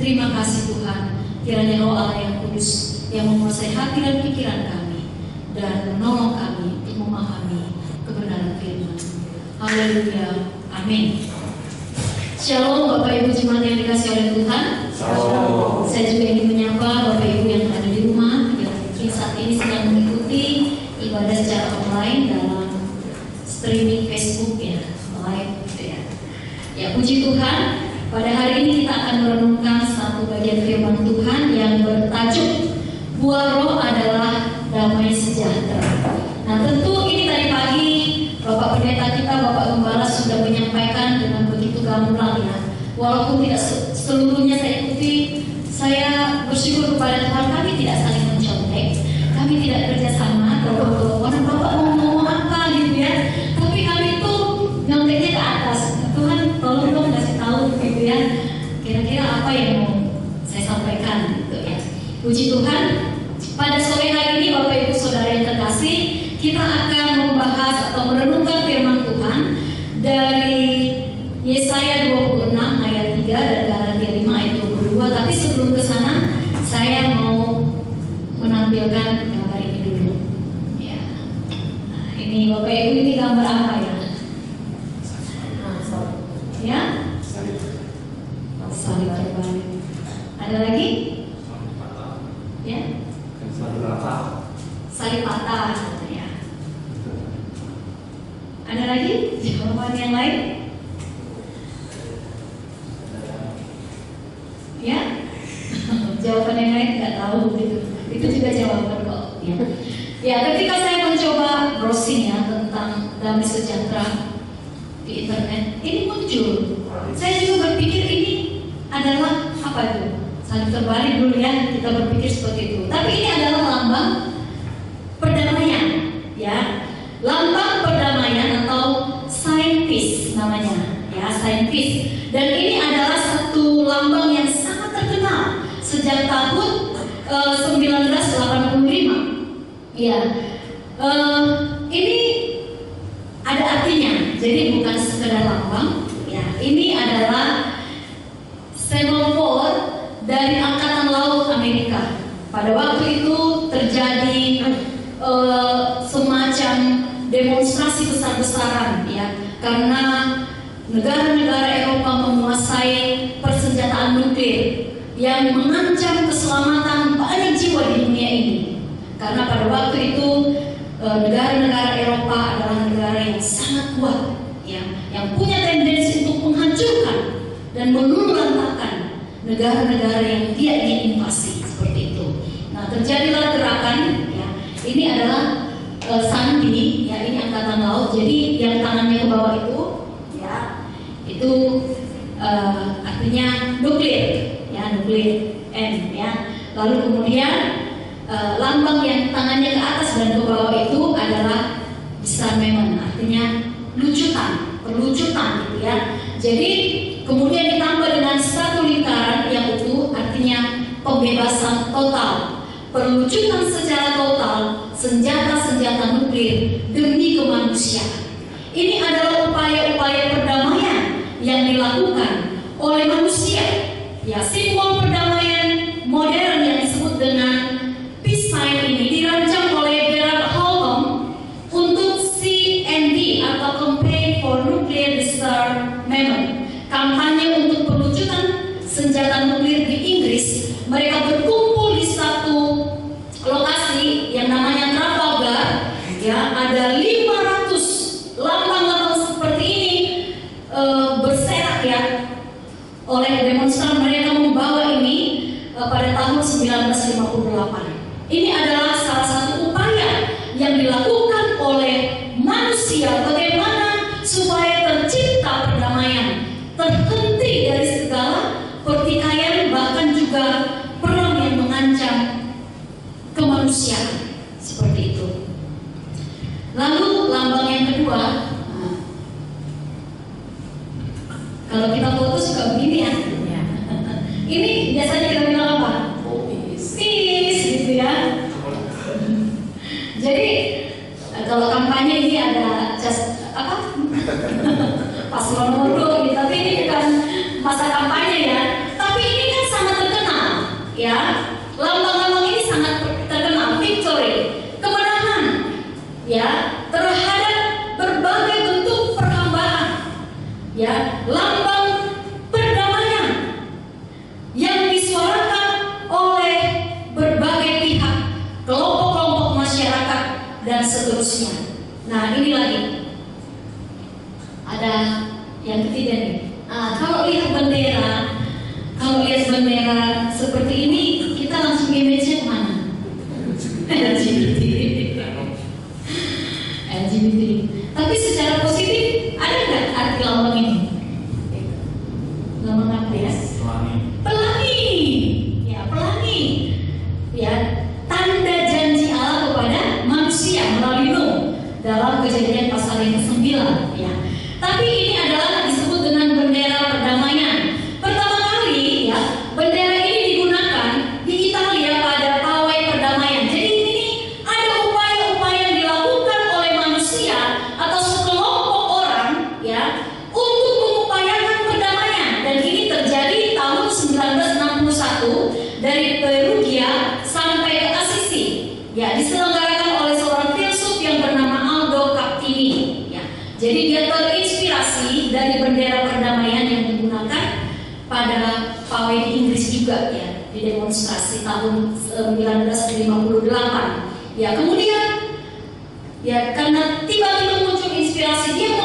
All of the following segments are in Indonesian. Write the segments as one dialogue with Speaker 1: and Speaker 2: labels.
Speaker 1: Terima kasih Tuhan, kiranya Roh Allah yang kudus yang menguasai hati dan pikiran kami dan menolong kami untuk memahami kebenaran firman. Haleluya, amin. Shalom Bapak Ibu jemaat yang dikasihi oleh Tuhan.
Speaker 2: Shalom.
Speaker 1: Saya juga ingin menyapa Bapak Ibu yang ada di rumah yang mungkin saat ini sedang mengikuti ibadah secara online dalam streaming Facebook ya, live gitu ya. Ya puji Tuhan, pada hari ini kita akan merenungkan satu bagian firman Tuhan yang bertajuk Buah Roh adalah Damai Sejahtera. Nah tentu ini tadi pagi Bapak Pendeta kita, Bapak Gembala sudah menyampaikan dengan begitu gamblang ya. Walaupun tidak seluruhnya saya ikuti, saya bersyukur kepada Tuhan kami tidak saling mencontek, kami tidak kerjasama, telepon-teleponan Bapak mau ngomong apa gitu ya. Tapi kami itu nyonteknya ke atas. Tuhan tolong dong kasih tahu gitu ya. Kira-kira apa yang mau saya sampaikan gitu ya. Puji Tuhan, pada sore hari ini Bapak Ibu Saudara yang terkasih, kita akan membahas atau merenungkan firman Tuhan dari Yesaya 26 ayat 3 dan Galatia 5 ayat 22. Tapi sebelum ke sana, saya mau menampilkan gambar ini dulu. Ya. Nah, ini Bapak Ibu, ini gambar apa ya? Ya? Salib terbalik. Ada lagi? Ya? Salib patah. Ya. Ada lagi? Jawaban yang lain? Ya? Jawaban yang lain nggak tahu gitu. Itu juga jawaban kok. Ya. Ya, ketika saya mencoba browsing ya tentang damai sejahtera di internet, ini muncul. Saya juga berpikir ini adalah apa itu? Salib terbalik dulu ya, kita berpikir seperti itu. Tapi ini adalah lambang perdamaian, ya. Lambang perdamaian atau sign peace namanya, ya, sign peace. Dan ini adalah satu lambang yang sangat terkenal sejak tahun 1985. Ya, ini ada artinya. Jadi bukan sekedar lambang. Ya, ini adalah semafor dari Angkatan Laut Amerika. Pada waktu itu terjadi semacam demonstrasi besar-besaran ya, karena negara-negara Eropa menguasai persenjataan nuklir yang mengancam keselamatan banyak jiwa di dunia ini. Karena pada waktu itu negara-negara Eropa adalah negara yang sangat kuat ya, yang punya tendensi untuk menghancurkan dan meluluhlantakkan negara-negara yang dia ingin invasi seperti itu. Nah, terjadilah gerakan ya. Ini adalah sandi ya, ini angkatan laut. Jadi yang tangannya ke bawah itu ya, itu artinya nuklir ya, nuklir N ya. Lalu kemudian lambang yang tangannya ke atas dan ke bawah itu adalah disarmament, artinya lucutan, perlucutan gitu ya. Jadi kemudian ditambah dengan satu lingkaran yang utuh, artinya pembebasan total, perlucutan secara total senjata-senjata nuklir demi kemanusiaan. Ini adalah upaya-upaya perdamaian yang dilakukan oleh manusia. Ya, simbol perdamaian modern yang disebut dengan peace sign ini dirancang oleh Gerald Holcomb untuk CND atau Campaign for Nuclear Disarmament, kampanye untuk perlucutan senjata nuklir di Inggris. Mereka berkumpul di satu lokasi yang namanya Trafalgar ya, ada 500 lambang-lambang seperti ini berserak ya oleh demonstran. Mereka membawa ini pada tahun 1958. Ini adalah salah satu upaya yang dilakukan oleh manusia bagaimana supaya tercipta perdamaian, terhenti dari segala pertikaian, bahkan juga perang yang mengancam kemanusiaan seperti itu. Lalu lambang yang kedua, kalau kita foto suka begini ya. Ini biasanya kita bilang apa? Peace gitu ya. Jadi kalau kampanye ini ada just apa? Paslon nomor 2 gitu. Tapi ini bukan masa kampanye ya. Tapi ini kan sangat Ada yang ketiga nih. Kalau lihat bendera seperti ini, kita langsung image-nya kemana? LGBT. LGBT. Tapi secara positif, ada nggak arti lambang ini? Lambang apa ya? Pelangi. Ya, pelangi. Ya, tanda janji Allah kepada manusia melalui Nuh dalam Kejadian pasal yang ke-9. Ya. Tapi ini adalah disebut dengan bendera perdamaian. Pertama kali, ya, bendera ini digunakan di Italia pada pawai perdamaian. Jadi ini ada upaya-upaya yang dilakukan oleh manusia atau sekelompok orang, ya, untuk mengupayakan perdamaian. Dan ini terjadi tahun 1961 dari Perugia sampai ke Assisi. Ya, diselenggarakan oleh seorang filsuf yang bernama Aldo Captini. Ya, jadi dia terinspirasi dari bendera perdamaian yang digunakan pada pawai di Inggris juga, ya, di demonstrasi tahun 1958. Ya, kemudian, ya, karena tiba-tiba muncul inspirasi, dia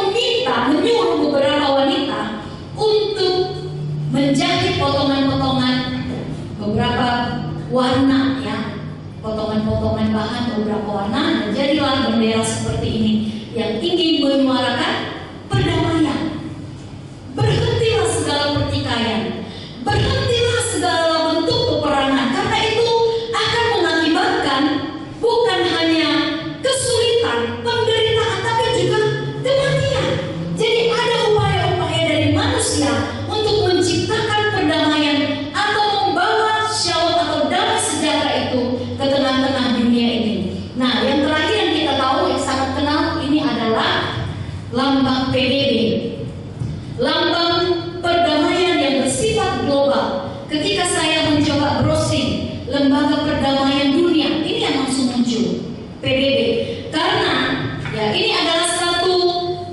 Speaker 1: menyuruh beberapa wanita untuk menjahit potongan-potongan beberapa warna, ya, potongan-potongan bahan beberapa warna, dan jadilah bendera seperti ini yang ingin menyuarakan perdamaian. Berhentilah segala pertikaian, berhentilah segala bentuk peperangan, karena itu akan mengakibatkan bukan hanya kesulitan, penderitaan, tapi juga kematian. Jadi ada upaya-upaya dari manusia untuk menciptakan perdamaian atau membawa shalom atau damai sejahtera itu ke tengah-tengah dunia ini. Nah, yang terakhir yang kita tahu yang sangat kenal ini adalah lambang PBB, lambang perdamaian yang bersifat global. Ketika saya mencoba browsing lembaga perdamaian dunia, ini yang langsung muncul PBB, karena, ya, ini adalah satu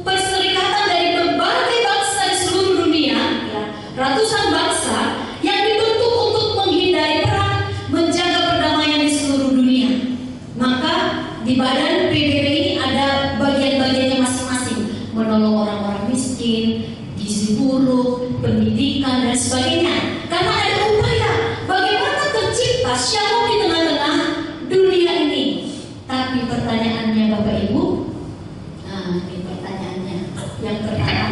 Speaker 1: perserikatan dari berbagai bangsa di seluruh dunia, ya, ratusan bangsa yang dibentuk untuk menghindari perang, menjaga perdamaian di seluruh dunia. Maka di badan PBB ini ada bagian-bagiannya masing-masing, menolong orang-orang miskin, gizi buruk, pendidikan, dan sebagainya. Karena ada upaya bagaimana tercipta shalom di tengah-tengah dunia ini. Tapi pertanyaannya Bapak Ibu, ini pertanyaannya yang pertama,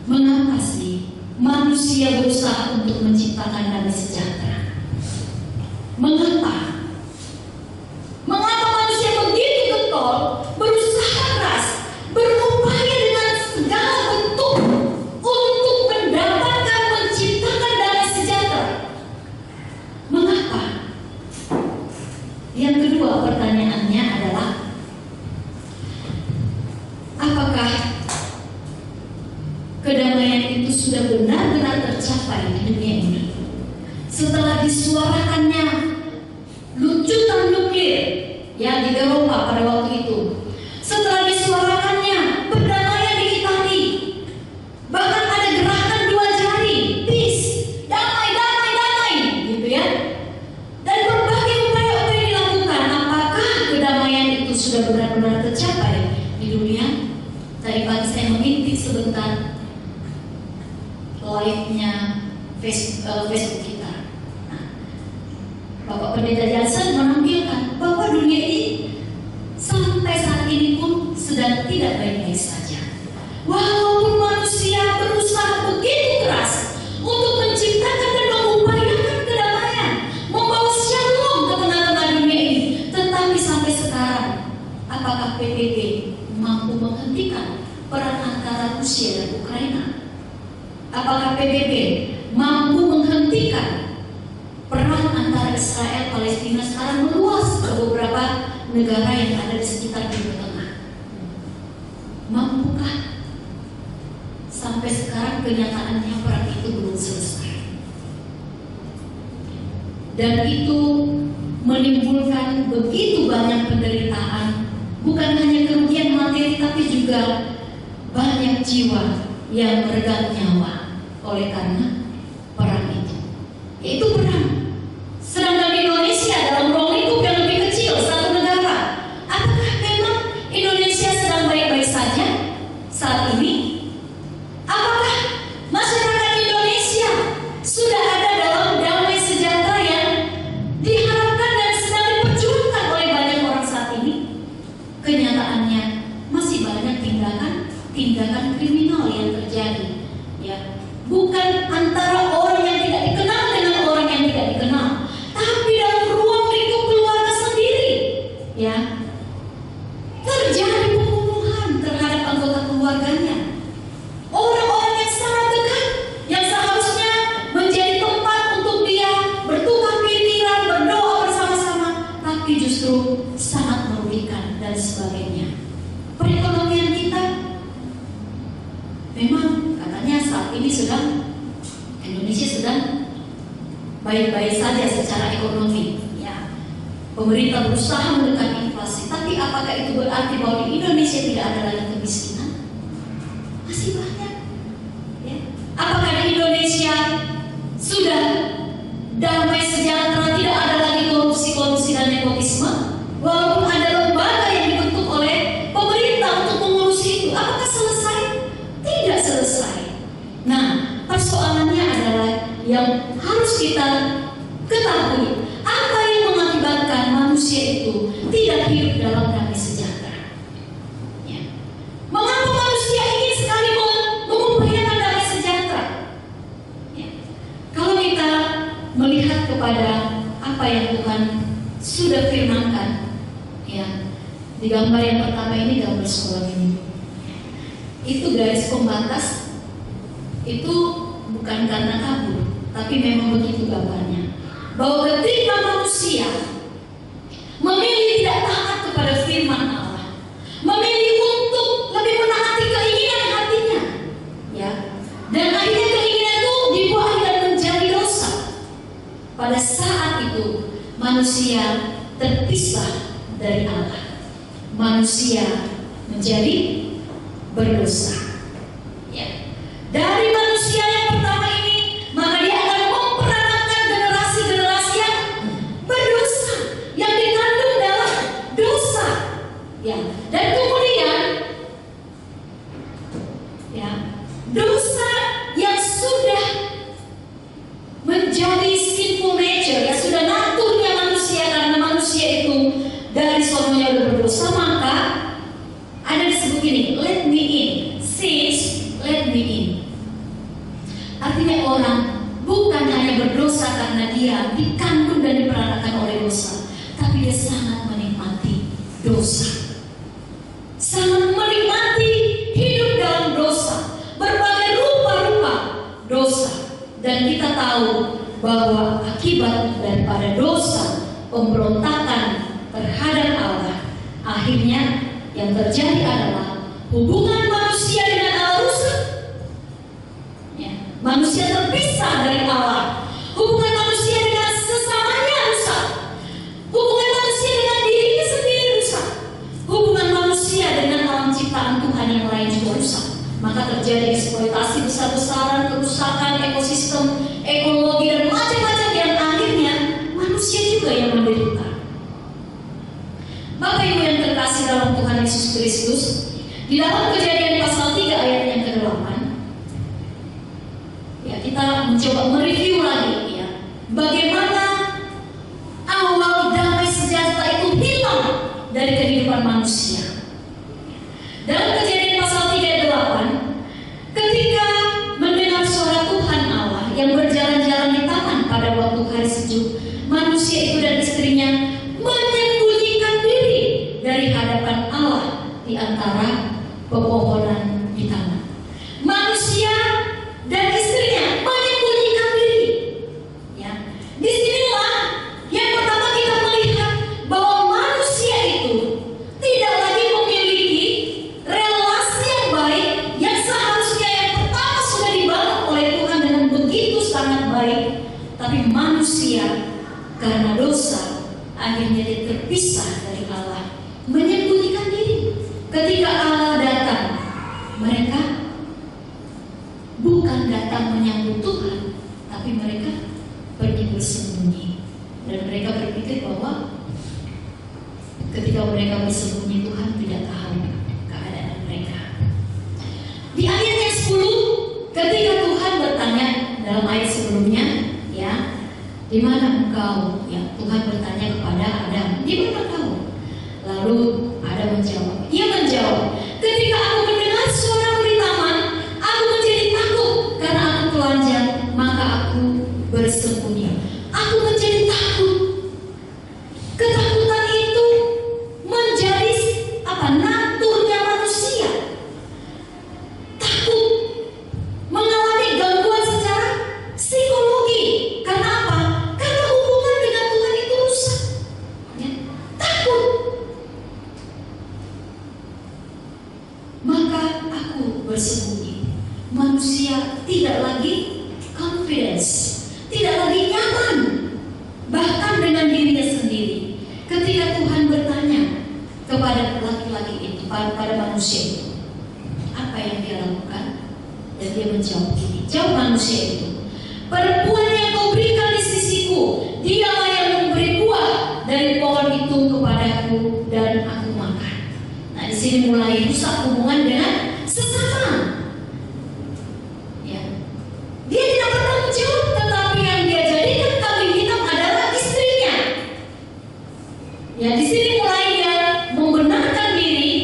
Speaker 1: mengapa sih manusia berusaha untuk menciptakan damai sejahtera? Mengapa? Mengapa manusia begitu getol, berusaha keras, berupaya dengan segala bentuk untuk mendapatkan, menciptakan damai sejahtera? Mengapa? Yang kedua pertanyaannya adalah, apakah kedamaian itu sudah benar-benar tercapai di dunia ini? Setelah disuarakannya lucutan nuklir, ya, di Eropa pada waktu itu, setelah disuarakannya perdamaian di Italia, bahkan ada gerakan 2 jari, peace, damai, damai, damai, gitu ya, dan berbagai upaya-upaya dilakukan. Apakah kedamaian itu sudah benar-benar tercapai di dunia? Tadi pagi saya mengintip sebentar live-nya Facebook kita. Bapak Pendeta Johnson menampilkan bahwa dunia ini sampai saat ini pun sedang tidak baik-baik saja. Walaupun manusia berusaha begitu keras untuk menciptakan dan mengupayakan kedamaian, membawa shalom ke tengah-tengah dunia ini, tetapi sampai sekarang, apakah PBB mampu menghentikan perang antara Rusia dan Ukraina? Apakah PBB mampu menghentikan perang antara Israel Palestina sekarang meluas ke beberapa negara yang ada di sekitar Timur Tengah? Mampukah? Sampai sekarang kenyataannya perang itu belum selesai, dan itu menimbulkan begitu banyak penderitaan, bukan hanya kerugian materi tapi juga banyak jiwa yang meregang nyawa oleh karena perang itu, yaitu perang. Sedangkan Indonesia dalam ruang lingkup yang lebih kecil, satu negara, apakah memang Indonesia sedang baik-baik tindakan kriminal yang terjadi, ya. Bukan antara orang yang tidak dikenal dengan orang yang tidak dikenal, tapi dalam ruang lingkup keluarga sendiri, ya. Terjadi pembunuhan terhadap anggota keluarganya. Orang-orang yang sangat dekat, yang seharusnya menjadi tempat untuk dia bertukar pikiran, berdoa bersama-sama, tapi justru sangat merugikan dan sebagainya. Perekonomian kita memang katanya saat ini Indonesia sedang baik-baik saja secara ekonomi, ya. Pemerintah berusaha menekan inflasi, tapi apakah itu berarti bahwa di Indonesia tidak ada lagi kemiskinan? Masih banyak, ya. Apakah di Indonesia sudah damai sejahtera, tidak ada lagi korupsi dan nepotisme? Walaupun ada lembaga yang dibentuk oleh pemerintah untuk mengurusi itu, apakah selesai? Tidak selesai. Nah, persoalannya adalah yang harus kita ketahui, apa yang mengakibatkan manusia itu tidak hidup dalam damai sejahtera, ya. Mengapa manusia ingin sekali mengupayakan damai sejahtera, ya? Kalau kita melihat kepada apa yang Tuhan sudah firmankan, ya, di gambar yang pertama ini, gambar sekolah ini, itu garis pembatas itu bukan karena kabur, tapi memang begitu gambarnya, bahwa ketika manusia memilih tidak taat kepada firman Allah, memilih untuk lebih menaati keinginan hatinya, ya, dan akhirnya keinginan itu dibuat dan menjadi dosa. Pada saat itu manusia terpisah dari Allah, manusia menjadi berdosa, ya. Dari manusia yang pertama ini, maka dia akan memperanakkan generasi-generasi yang berdosa, yang dikandung dalam dosa, ya. Dan kemudian, ya, dosa yang sudah menjadi sinful nature, ya, sudah naturnya manusia, karena manusia itu dari sononya udah berdosa, maka ada disebut ini, let me in, since let me in. Artinya orang bukan hanya berdosa karena dia dikandung dan diperanakan oleh dosa, tapi dia sangat menikmati dosa, sangat menikmati hidup dalam dosa, berbagai rupa-rupa dosa. Dan kita tahu bahwa akibat daripada dosa, pemberontakan terhadap Allah, akhirnya yang terjadi adalah hubungan manusia dengan Allah rusak, ya. Manusia terpisah dari Allah, hubungan manusia dengan sesamanya rusak, hubungan manusia dengan dirinya sendiri rusak, hubungan manusia dengan alam ciptaan Tuhan yang lain juga rusak. Maka terjadi eksploitasi besar-besaran, kerusakan ekosistem, ekologi, dan macam-macam yang akhirnya manusia juga yang menderita. Bapak Ibu yang terkasih dalam Tuhan Yesus Kristus, di dalam Kejadian pasal 3 ayat yang ke-8, ya, kita mencoba mereview lagi, ya, bagaimana awal damai sejahtera itu hilang dari kehidupan manusia. Dalam Kejadian pasal 3 ayat 8, ketika mendengar suara Tuhan Allah yang berjalan-jalan di taman pada waktu hari sejuk, manusia itu dan istrinya menyembunyikan diri dari hadapan Allah di antara pepohonan di taman. Manusia dan istrinya menyembunyikan diri, ya. Disinilah yang pertama kita melihat bahwa manusia itu tidak lagi memiliki relasi yang baik yang seharusnya yang pertama sudah dibangun oleh Tuhan dengan begitu sangat baik, tapi manusia karena dosa akhirnya dia terpisah dari Allah, menyembunyikan diri. Ketika Allah datang, mereka bukan datang menyambut Tuhan, tapi mereka pergi bersembunyi. Dan mereka berpikir bahwa ketika mereka bersembunyi, Tuhan tidak tahu keadaan mereka. Di ayat yang 10, ketika Tuhan bertanya dalam ayat sebelumnya, ya, di mana engkau? Ya, Tuhan bertanya kepada Adam, di mana kau? Lalu Adam menjawab, ia menjawab, ketika aku bersembunyi. Manusia tidak lagi confidence, tidak lagi nyaman, bahkan dengan dirinya sendiri. Ketika Tuhan bertanya kepada laki-laki itu, pada manusia itu, apa yang dia lakukan? Dan dia menjawab begini, jawab manusia itu, perempuan yang kau berikan di sisiku, dialah yang memberi buah dari pohon itu kepadaku dan aku makan. Nah, di sini mulai rusak hubungan dengan sesama. Ya. Dia tidak bertanggung jawab, tetapi yang dia jadikan kambing hitam adalah istrinya. Ya, di sini mulai dia membenarkan diri,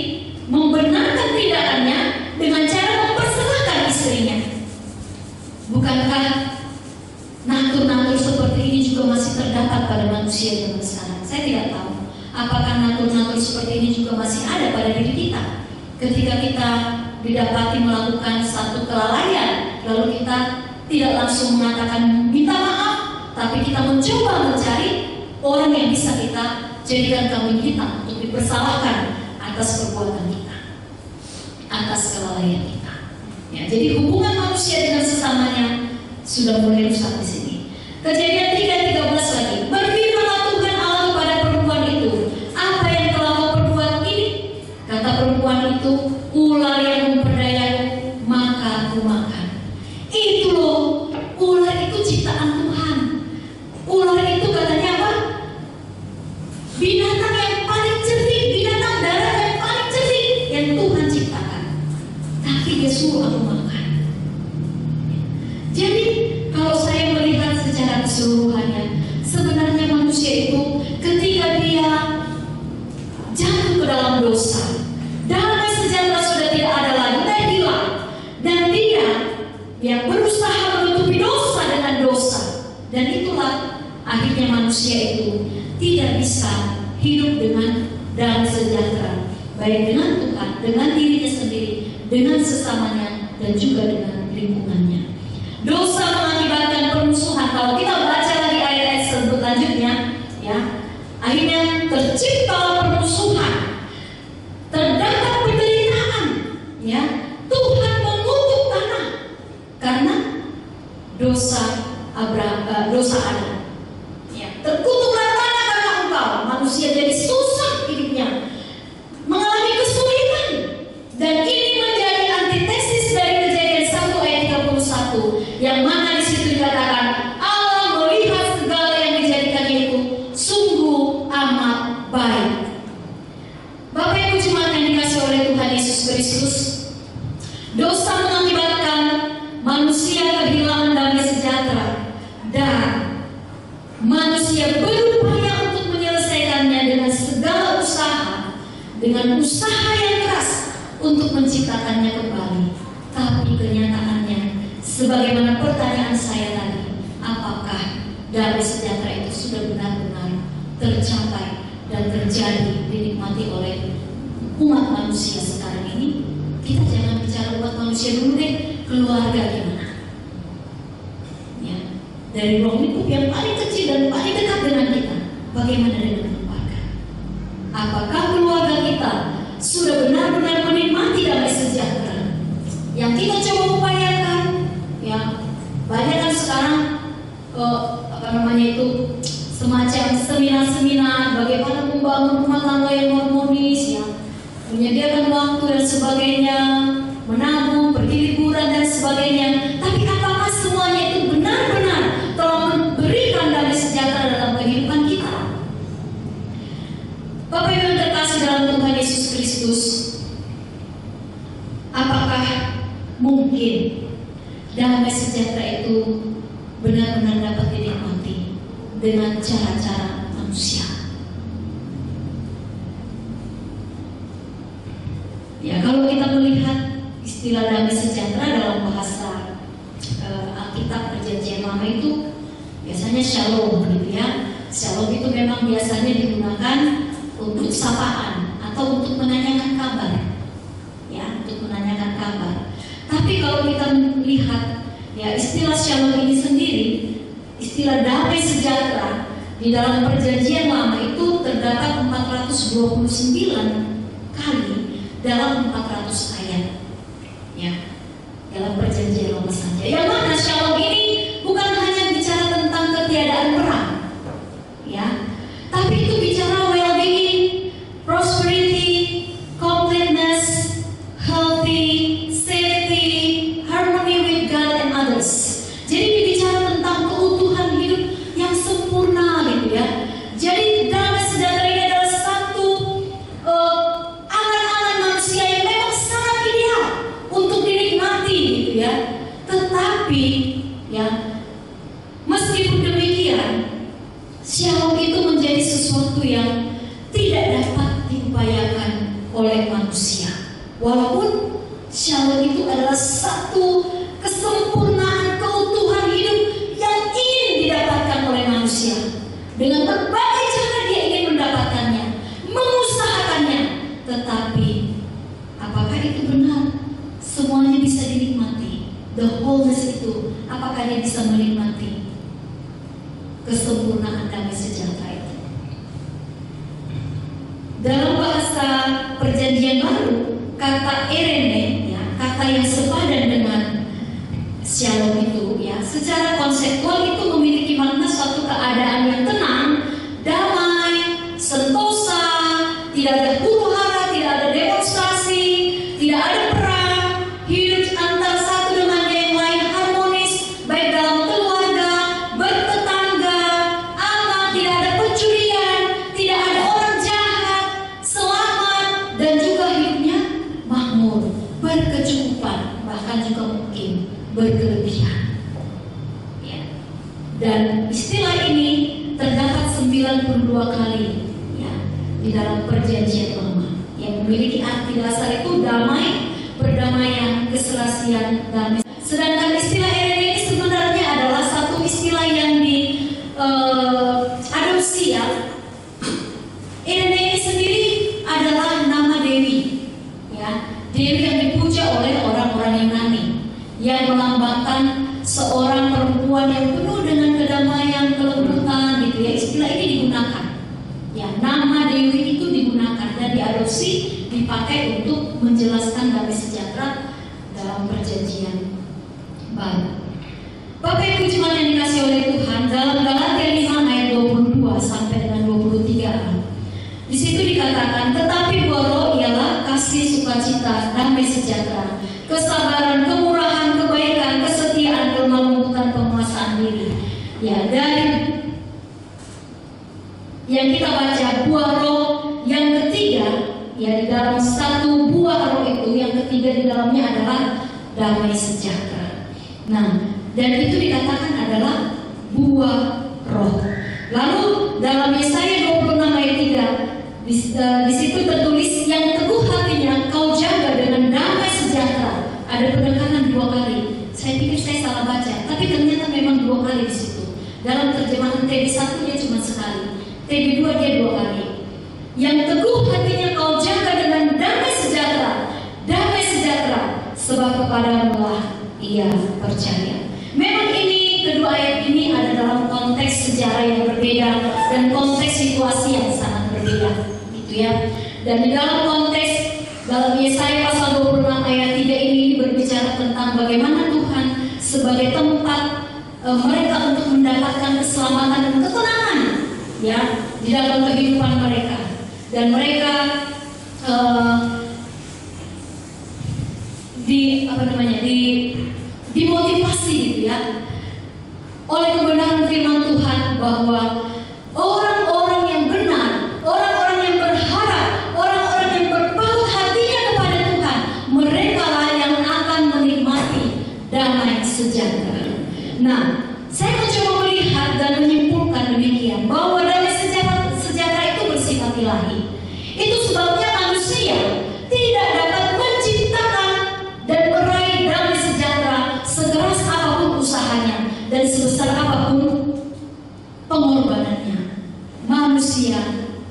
Speaker 1: membenarkan tindakannya dengan cara mempersalahkan istrinya. Bukankah natur-natur seperti ini juga masih terdapat pada manusia zaman sekarang? Saya tidak tahu apakah natur-natur seperti ini juga masih ada pada diri kita. Ketika kita didapati melakukan satu kelalaian, lalu kita tidak langsung mengatakan minta maaf, tapi kita mencoba mencari orang yang bisa kita jadikan kambing hitam untuk dipersalahkan atas perbuatan kita, atas kelalaian kita. Ya, jadi hubungan manusia dengan sesamanya sudah mulai rusak di sini. Kejadian 3:13 lagi. Berfirmanlah Tuhan Allah kepada perempuan itu, apa yang telah kau perbuat ini? Kata perempuan itu, ular yang memperdayaku, maka aku makan. Itu loh, ular itu ciptaan Tuhan. Ular itu katanya apa? Binatang yang paling cerdik, binatang darat yang paling cerdik yang Tuhan ciptakan. Tapi dia suruh aku makan. Jadi kalau saya melihat secara keseluruhannya, sebenarnya manusia itu ketika dia jatuh ke dalam dosa, damai sejahtera sudah tidak ada lagi, dan hilang. Dan dia yang berusaha menutupi dosa dengan dosa. Dan itulah akhirnya manusia itu tidak bisa hidup dengan damai sejahtera, baik dengan Tuhan, dengan dirinya sendiri, dengan sesamanya, dan juga dengan lingkungannya. Dosa mengakibatkan permusuhan. Kalau kita baca lagi ayat-ayat selanjutnya, ya, akhirnya tercipta permusuhan, terdapat penderitaan. Ya, Tuhan mengutuk tanah karena dosa Adam. Ya, terkutuklah tanah karena engkau. Manusia jadi susah hidupnya, mengalami kesulitan, dan ini menjadi antitesis dari Kejadian 1 ayat 31, yang mana di situ dikatakan Allah melihat segala yang dijadikannya itu sungguh amat baik. Bapak Ibu jemaat yang dikasih oleh Tuhan Yesus Kristus, dosa mengakibatkan manusia kehilangan damai sejahtera, dan manusia berupaya untuk menyelesaikannya dengan segala usaha, dengan usaha yang keras untuk menciptakannya kembali. Tapi kenyataannya, sebagaimana pertanyaan saya tadi, apakah damai sejahtera itu sudah benar-benar tercapai dan terjadi, dinikmati oleh umat manusia sekarang ini? Kita jangan bicara umat manusia dulu deh, keluarga gimana? Ya, dari ruang lingkup yang paling kecil dan paling dekat dengan kita, bagaimana dengan keluarga? Apakah keluarga kita sudah benar-benar menikmati damai sejahtera yang kita coba upayakan? Ya, banyak kan sekarang semacam seminar-seminar bagaimana membangun rumah tangga yang harmonis, ya, menyediakan waktu dan sebagainya, menabung, pergi liburan dan sebagainya. Tapi apakah semuanya itu benar-benar telah memberikan damai sejahtera dalam kehidupan kita? Bapak Ibu yang terkasih dalam Tuhan Yesus Kristus, apakah mungkin damai sejahtera itu benar-benar dapat dinikmati dengan cara-cara manusia? Ya, kalau kita melihat istilah damai sejahtera dalam bahasa Alkitab Perjanjian Lama itu biasanya shalom, gitu ya. Shalom itu memang biasanya digunakan untuk sapaan atau untuk menanyakan kabar, ya, untuk menanyakan kabar. Tapi kalau kita melihat, ya, istilah shalom ini sendiri, istilah damai sejahtera di dalam Perjanjian Lama itu terdapat 429 kali dalam 400 ayat. ya, dalam perjanjian lama saja. Yang mana shalom ini bukan hanya bicara tentang ketiadaan perang, ya, tapi itu bicara well-being, prosperity, completeness, healthy, safety, harmony with God and others. Jadi bicara tentang keutuhan hidup yang sempurna gitu ya. Jadi damai sejahtera ini adalah satu angan-angan manusia yang memang sangat ideal untuk dinikmati gitu ya. Tetapi ya, meskipun demikian, shalom itu menjadi sesuatu yang tidak dapat diupayakan oleh manusia. Walaupun shalom itu adalah satu kesempurnaan keutuhan hidup yang ingin didapatkan oleh manusia. Dengan berbagai cara dia ingin mendapatkannya, mengusahakannya. Tetapi apakah itu benar? Semuanya bisa dinikmati. The wholeness itu, apakah dia bisa menikmati kesempurnaan damai sejahtera itu? Dalam bahasa perjanjian baru, kata erene, ya, kata yang sepadan dengan shalom itu, ya, secara konseptual itu memiliki makna suatu keadaan yang tenang, damai, sentosa, tidak ada huru-hara, tidak ada demonstrasi, tidak ada perang, hidup antar satu dengan yang lain harmonis, baik dalam keluarga, bertetangga, aman, tidak ada pencurian, tidak ada orang jahat, selamat, dan juga hidupnya makmur, berkecukupan, bahkan juga mungkin berkelebihan. Ya. Dan istilah ini terdapat 92 kali ya, di dalam perjanjian lama yang memiliki arti dasar itu damai, perdamaian, keselasian, damai. Sedangkan istilah erene ini sebenarnya adalah satu istilah yang diadopsi ya. Erene ini sendiri adalah nama dewi, ya, dewi yang dipuja oleh orang-orang Yunani, yang melambangkan seorang perempuan yang penuh dengan kedamaian, kelembutan gitu ya. Istilah ini digunakan. Ya, nama dewi itu digunakan dan diadopsi, dipakai untuk menjelaskan damai sejahtera dalam perjanjian baru. Bapak Ibu jemaat yang dikasihi oleh Tuhan, dalam Galatia 5 ayat 22 sampai dengan 23, di situ dikatakan, tetapi buah roh ialah kasih, sukacita, damai sejahtera, kesabaran, kemurahan, kebaikan, kesetiaan, kelemah lembutan, penguasaan diri. Ya, dari yang kita baca buah roh yang ketiga, ya, di dalam satu buah roh itu yang ketiga di dalamnya adalah damai sejahtera. Nah, dan itu dikatakan adalah buah roh. Lalu dalam Yesaya 26 ayat 3 di situ tertulis, yang teguh hatinya kau jaga dengan damai sejahtera. Ada penekanan 2 kali. Saya pikir saya salah baca, tapi ternyata memang 2 kali di situ. Dalam terjemahan TB1 dia cuma sekali, TB2 dia 2 kali. Yang teguh hatinya kau jaga dengan damai sejahtera, sebab kepadamu lah ia percaya. Memang ini kedua ayat ini ada dalam konteks sejarah yang berbeda dan konteks situasi yang sangat berbeda, gitu ya. Dan di dalam konteks dalam Yesaya pasal 26 ayat 3 ini berbicara tentang bagaimana Tuhan sebagai tempat mereka untuk mendapatkan keselamatan dan ketenangan, ya, di dalam kehidupan mereka. Dan mereka dimotivasi gitu ya oleh kebenaran firman Tuhan bahwa orang-orang yang benar, orang-orang yang berharap, orang-orang yang berpaut hatinya kepada Tuhan, mereka lah yang akan menikmati damai sejahtera. Nah, saya mencoba melihat dan menyimpulkan demikian bahwa damai sejahtera itu bersifat ilahi. Itu sebabnya manusia tidak dapat menciptakan dan meraih damai sejahtera sekeras apapun usahanya dan sebesar apapun pengorbanannya. Manusia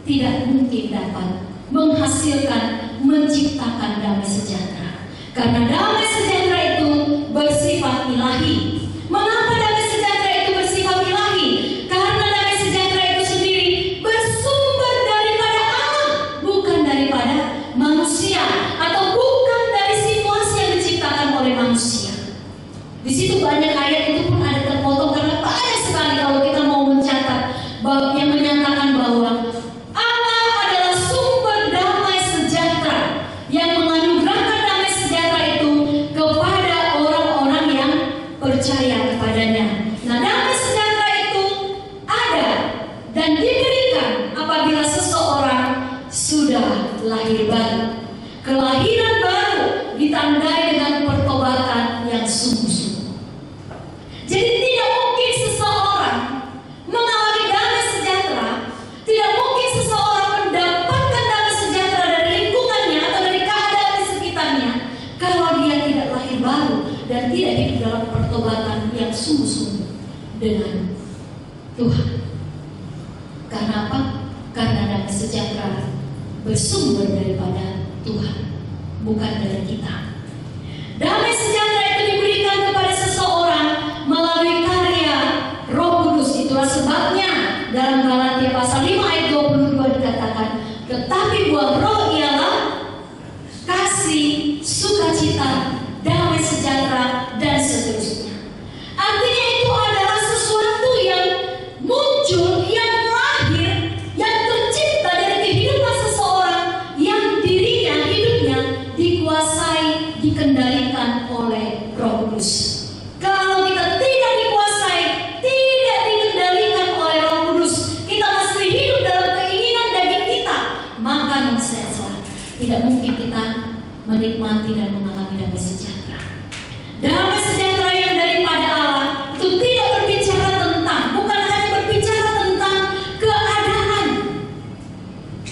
Speaker 1: tidak mungkin dapat menghasilkan, menciptakan damai sejahtera, karena damai sejahtera itu bersifat ilahi. Mengapa damai sejahtera itu bersifat ilahi? Karena damai sejahtera itu sendiri bersumber daripada Allah, bukan daripada manusia, atau bukan dari situasi yang diciptakan dan tidak hidup dalam pertobatan yang sungguh-sungguh dengan Tuhan. Karena apa? Karena damai sejahtera bersumber daripada Tuhan, bukan dari kita. Damai sejahtera itu diberikan kepada seseorang melalui karya Roh Kudus. Itulah sebabnya dalam Galatia pasal 5 ayat 22 dikatakan, tetapi buah roh ialah kasih, sukacita, damai sejahtera, dan seterusnya. Artinya itu adalah sesuatu yang muncul, yang lahir, yang tercipta dari kehidupan seseorang yang dirinya, hidupnya dikuasai, dikendalikan oleh Roh Kudus. Kalau kita tidak dikuasai, tidak dikendalikan oleh Roh Kudus, kita masih hidup dalam keinginan daging kita, maka nonsenslah. Tidak mungkin kita menikmati dan mengalami damai sejahtera. Damai sejahtera yang daripada Allah itu tidak berbicara tentang, bukan hanya berbicara tentang keadaan,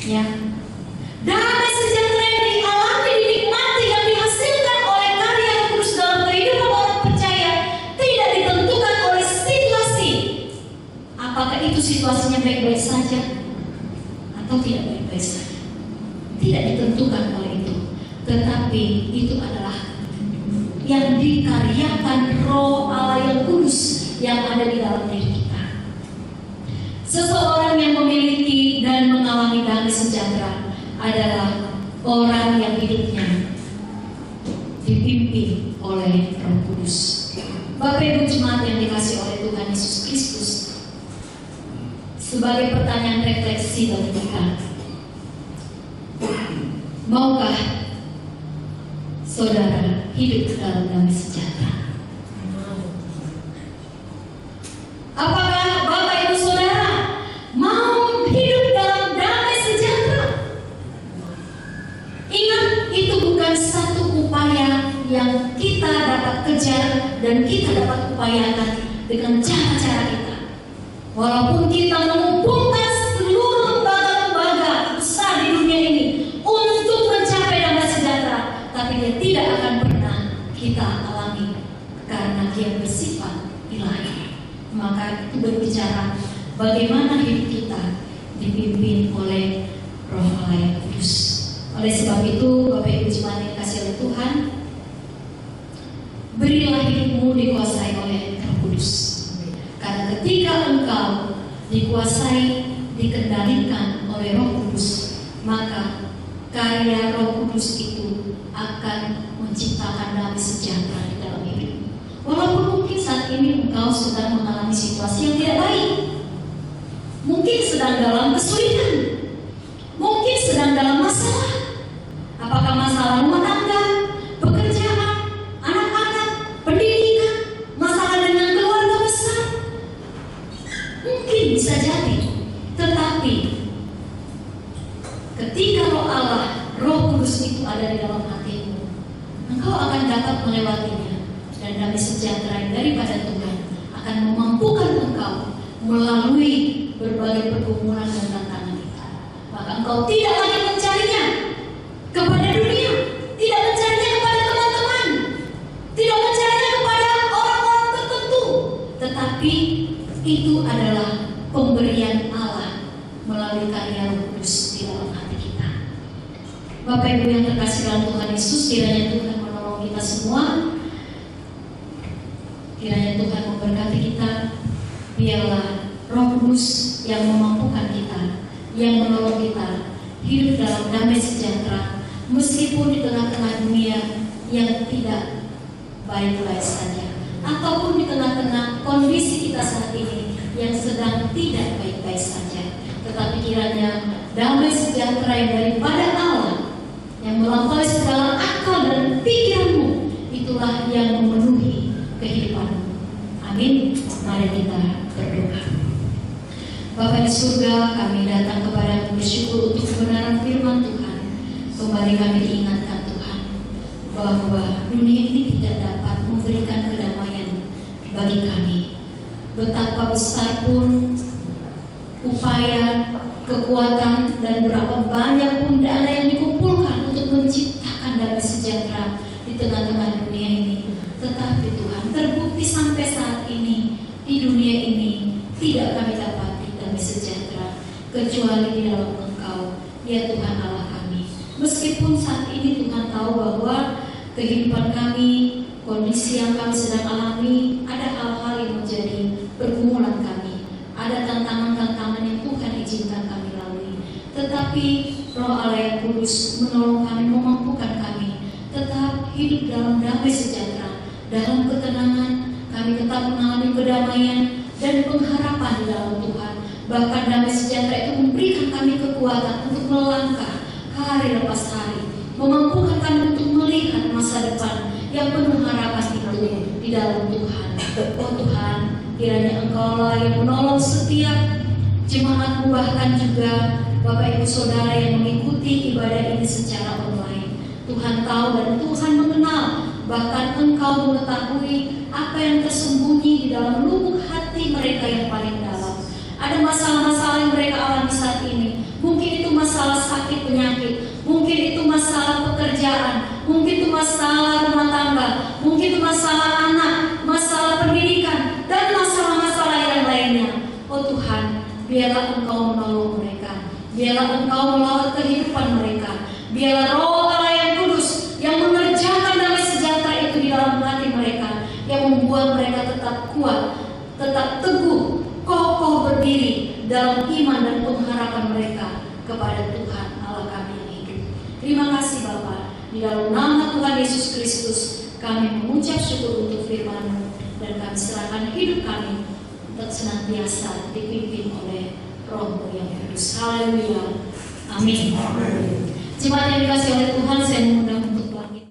Speaker 1: ya. Damai sejahtera yang dialami, dinikmati, yang dihasilkan oleh karya Roh Kudus dalam kehidupan orang percaya tidak ditentukan oleh situasi. Apakah itu situasinya baik-baik saja atau tidak baik-baik saja? Tidak ditentukan oleh itu, tetapi itu adalah yang dikaryakan Roh Allah yang kudus yang ada di dalam diri kita. Seseorang yang memiliki dan mengalami damai sejahtera adalah orang yang hidupnya dipimpin oleh Roh Kudus. Bapak Ibu jemaat yang dikasihi oleh Tuhan Yesus Kristus, sebagai pertanyaan refleksi bagi kita, maukah saudara hidup dalam damai sejahtera? Apakah Bapak Ibu Saudara mau hidup dalam damai sejahtera? Ingat, itu bukan satu upaya yang kita dapat kejar dan kita dapat upayakan dengan cara-cara kita. Walaupun kita mengumpulkan seluruh lembaga-lembaga besar di dunia ini untuk mencapai damai sejahtera, tapi dia tidak akan pernah kita alami karena dia bersifat ilahi. Maka itu berbicara bagaimana hidup kita dipimpin oleh Roh Allah yang kudus. Oleh sebab itu, Bapak Ibu jemaat yang dikasihi oleh Tuhan, berilah hidupmu dikuasai oleh Roh Kudus. Karena ketika engkau dikuasai, dikendalikan oleh Roh Kudus, maka karya Roh Kudus itu akan menciptakan damai sejahtera di dalam hidupmu. Walaupun mungkin saat ini engkau sedang mengalami situasi yang tidak baik, mungkin sedang dalam kesulitan, mungkin sedang dalam masalah. Apakah masalah rumah tangga, pekerjaan, anak-anak, pendidikan, masalah dengan keluarga besar? Mungkin bisa jadi. Tetapi ketika Roh Allah, Roh Kudus itu ada di dalam hatimu, engkau akan dapat melewatinya. Dan damai sejahtera yang daripada Tuhan akan memampukan engkau melalui berbagai pergumulan dan tantangan itu. Maka engkau tidak lagi mencarinya kepada dunia, tidak mencarinya kepada teman-teman, tidak mencarinya kepada orang-orang tertentu, tetapi itu adalah pemberian Allah melalui karya Roh Kudus di dalam hati kita. Bapak Ibu yang terkasih dalam Tuhan Yesus, kiranya Tuhan menolong kita semua. Kiranya Tuhan memberkati kita. Biarlah Roh Kudus yang memampukan kita, yang menolong kita hidup dalam damai sejahtera, meskipun di tengah-tengah dunia yang tidak baik-baik saja, ataupun di tengah-tengah kondisi kita saat ini yang sedang tidak baik-baik saja. Tetapi kiranya damai sejahtera yang daripada Allah, yang melampaui segala akal dan pikiranmu, itulah yang memenuhi kehidupanmu. Amin. Mari kita berdoa. Bapa di surga, kami datang kepadamu bersyukur untuk kebenaran firman Tuhan. Kembali kami diingatkan Tuhan bahwa dunia ini tidak dapat memberikan kedamaian bagi kami. Betapa besar pun upaya, kekuatan, dan berapa banyak pun dana yang dikumpulkan untuk menciptakan damai sejahtera di tengah-tengah dunia ini, Tetapi Tuhan, terbukti sampai saat ini di dunia ini tidak kami dapati damai sejahtera kecuali di dalam Engkau, ya Tuhan Allah kami. Meskipun saat ini Tuhan tahu bahwa kehidupan kami, kondisi yang kami sedang alami, ada hal-hal yang menjadi pergumulan kami, ada tantangan-tantangan yang Tuhan izinkan kami lalui. Tetapi Roh Allah yang Kudus menolong kami, memampukan kami tetap hidup dalam damai sejahtera, dalam ketenangan. Kami tetap mengalami kedamaian dan pengharapan di dalam Tuhan. Bahkan damai sejahtera itu memberikan kami kekuatan untuk melangkah hari lepas hari, memampukan kami untuk melihat masa depan yang penuh harapan itu di dalam Tuhan. Oh Tuhan, kiranya Engkau-lah yang menolong setiap jemaat-Mu, bahkan juga Bapak Ibu Saudara yang mengikuti ibadah ini secara online. Tuhan tahu dan Tuhan mengenal, bahkan Engkau mengetahui apa yang tersembunyi di dalam lubuk hati mereka yang paling dalam. Ada masalah-masalah yang mereka alami saat ini. Mungkin itu masalah sakit penyakit, mungkin itu masalah pekerjaan, mungkin itu masalah rumah tangga, mungkin itu masalah anak, masalah pendidikan, dan masalah-masalah yang lainnya. Oh Tuhan, biarlah Engkau menolong mereka, biarlah Engkau melawat kehidupan mereka, biarlah Roh Allah yang Kudus yang mengerjakan damai sejahtera itu di dalam hati mereka, yang membuat mereka tetap kuat, tetap teguh, kokoh berdiri dalam iman dan pengharapan mereka kepada Tuhan Allah kami yang hidup. Terima kasih Bapa, di dalam nama Tuhan Yesus Kristus kami mengucap syukur untuk firman-Mu, dan kami serahkan hidup kami untuk senantiasa dipimpin oleh Roh-Mu yang kudus. Haleluya. Amin. Jemaat yang dikasihi oleh Tuhan, saya mengundang untuk